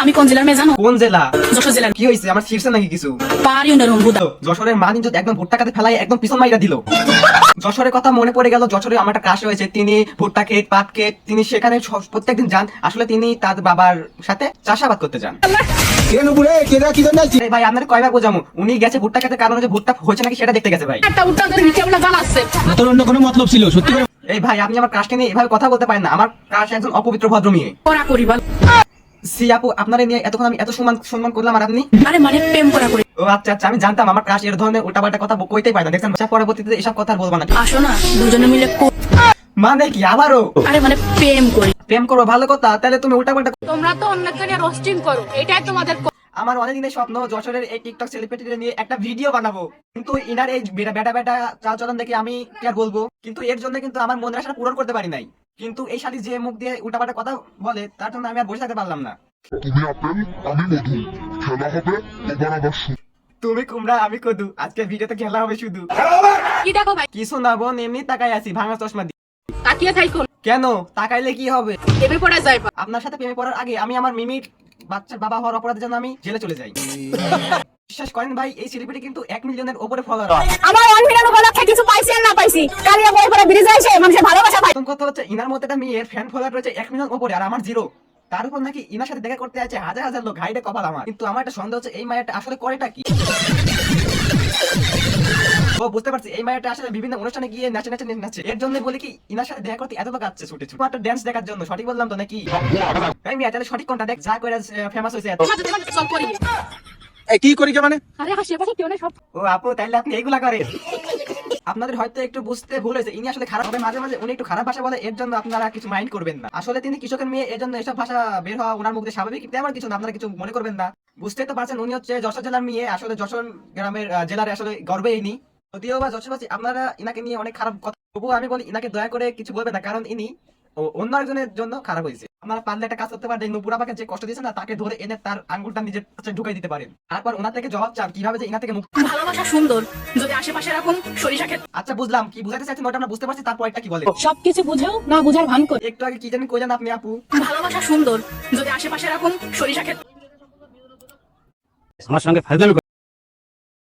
আমি কোন জেলার মেয়ে জানো? কোন জেলা? যশোর জেলার। কি হইছে? আমার শীর্ষে নাকি কিছু? পারিও না রুম্বুদা। যশোরের মান ইজ্জত একদম ভুট্টা কাতে ফেলাই একদম পিছন মাইরা দিল। যশোরের কথা মনে পড়ে গেল। যশোরে আমার একটা ক্রাশ হয়েছে, তিনি ভুট্টা ক্ষেত পাট ক্ষেত তিনি সেখানে প্রত্যেকদিন যান। আসলে তিনি তার বাবার সাথে চাষাবাদ করতে যান। ভাই আপনার কয়বার বোঝামু, উনি গেছে ভুট্টা খেতে, কারণ যে ভুট্টা হয়েছে নাকি সেটা দেখতে গেছে ভাই। একটা উত্তর নিচে বলে জানাচ্ছে তোর অন্য কোনো মতলব ছিল সত্যি করে? এই ভাই আপনি আমার ক্রাশকে নিয়ে এভাবে কথা বলতে পারেন না। আমার ক্রাশ একজন অপবিত্র ভদ্র মেয়ে। করা করি বল। সি আপু, আপনারে নিয়ে এতক্ষণ আমি এত সম্মান করলাম আর আপনি? আরে মানে প্রেম করা করি। ও আচ্ছা আচ্ছা, আমি জানতাম আমার ক্রাশ এর ধরনের উল্টাপাল্টা কথা কইতেই পারে না। দেখছেন পরবর্তীতে এসব কথা আর বলবো না। আসো না দুজনে মিলে মানে কি আবারও? আরে মানে প্রেম করি। প্রেম করবো ভালো কথা, তাহলে তুমি উল্টাপাল্টা। তোমরা তো অন্যকে নিয়ে রোস্টিং করো, এটাই তোমাদের আমার অনেকদিনের স্বপ্ন যশোরের এই টিকটক সেলিব্রিটিদের নিয়ে একটা ভিডিও বানাবো, কিন্তু ইনার এই বেটা চাল চলন দেখে আমি কি আর বলবো। কিন্তু এর জন্য কিন্তু আমার মনের আশা পূরণ করতে পারি নাই। কিন্তু এই শালী যে মুখ দিয়ে উল্টাপাল্টা কথা বলে, তার জন্য আমি আর বসে থাকতে পারলাম না। তুমি আপেল আমি মধু, খেলা হবে এবার আবার তুমি কুমড়া আমি কদু, আজকে ভিডিওতে খেলা হবে শুধু। কি দেখো ভাই? কিছু না বোন, এমনি তাকাই আছি ভাঙা চশমা দিয়ে। তাকিয়ে থাকো। কেন তাকাইলে কি হবে? প্রেমে পড়া যায়। আপনার সাথে প্রেমে পড়ার আগে আমি আমার মিমির বাচ্চার বাবা হওয়ার অপরাধের জন্য আমি জেলে চলে যাই। বিশ্বাস করেন ভাই, এই সেলিব্রিটি কিন্তু 1 মিলিয়নের উপরে ফলোয়ার। আমার 1 মিলিয়ন উপলক্ষে কিছু পাইছি আর না পাইছি, কালিয়া বই পড়া ব্রিজে এসে মানুষের ভালোবাসা পাই। প্রথম কথা হচ্ছে ইনার মধ্যে একটা মেয়ের ফ্যান ফলোয়ার রয়েছে 1 মিলিয়ন উপরে, আর আমার 0। তার উপর নাকি ইনার সাথে দেখা করতে আছে হাজার হাজার লোক। হাইডে কপাল আমার। কিন্তু আমার একটা সন্দেহ হচ্ছে এই মায়াটা আসলে করেটা কি। ও বুঝতে পারছি, এই মায়াটা আসলে বিভিন্ন অনুষ্ঠানে গিয়ে নাচে। এর জন্য বলি কি ইনার সাথে দেখা করতে এত লোক আসছে ছুটে ছুটে একটা ড্যান্স দেখার জন্য। সঠিক বললাম তো নাকি? এই মিয়া তাহলে সঠিক কোনটা? দেখ যা করে ফেমাস হয়েছে এত। তোমাদের তোমার চল করি। কি করি কে মানে? আরে আশেপাশে কেউ নেই সব। ও আপু তাইলে আপনি এইগুলা করেন? আপনাদের হয়তো একটু বুঝতে ভুল হয়েছে, ইনি আসলে খারাপ হবে মাঝে মাঝে, উনি একটু খারাপ ভাষা বলে, এর জন্য আপনারা কিছু মাইন্ড করবেন না। আসলে তিনি কৃষকের মেয়ে, এর জন্য এসব ভাষা বের হওয়া ওনার মুখে স্বাভাবিক, তেমন কিছু না, আপনারা কিছু মনে করবেন না। বুঝতেই তো পারছেন উনি হচ্ছে যশোর জেলার মেয়ে। আসলে যশোর গ্রামের জেলার আসলে গর্বে ইনি। যদিও বা যশোরবাসী আপনারা ইনাকে নিয়ে অনেক খারাপ কথা, তবুও আমি বলি ইনাকে দয়া করে কিছু বলবেন না, কারণ ইনি অন্য একজনের জন্য খারাপ হয়েছে। আপনারা পারলে একটা কাজ করতে পারেন, নুপুর আপাকে যে কষ্ট দিয়েছে না, তাকে ধরে এনে তার আঙ্গুলটা নিজের কাছে ঢুকাই দিতে পারেন। তারপর ওনার থেকে জবাব চান কিভাবে যে ইনা থেকে মুক্তি। ভালোবাসা সুন্দর, যদি আশেপাশে এরকম সরিষা ক্ষেত। আচ্ছা বুঝলাম, কি বুঝাতে চাইছেন ওটা আমরা বুঝতে পারছি, তারপর একটা কি বলে? সবকিছু বুঝেও না বুঝার ভান করি। একটু আগে কি জানি কইলেন আপনি আপু? ভালোবাসা সুন্দর, যদি আশেপাশে এরকম সরিষা ক্ষেত। আমার সঙ্গে ফাজলামি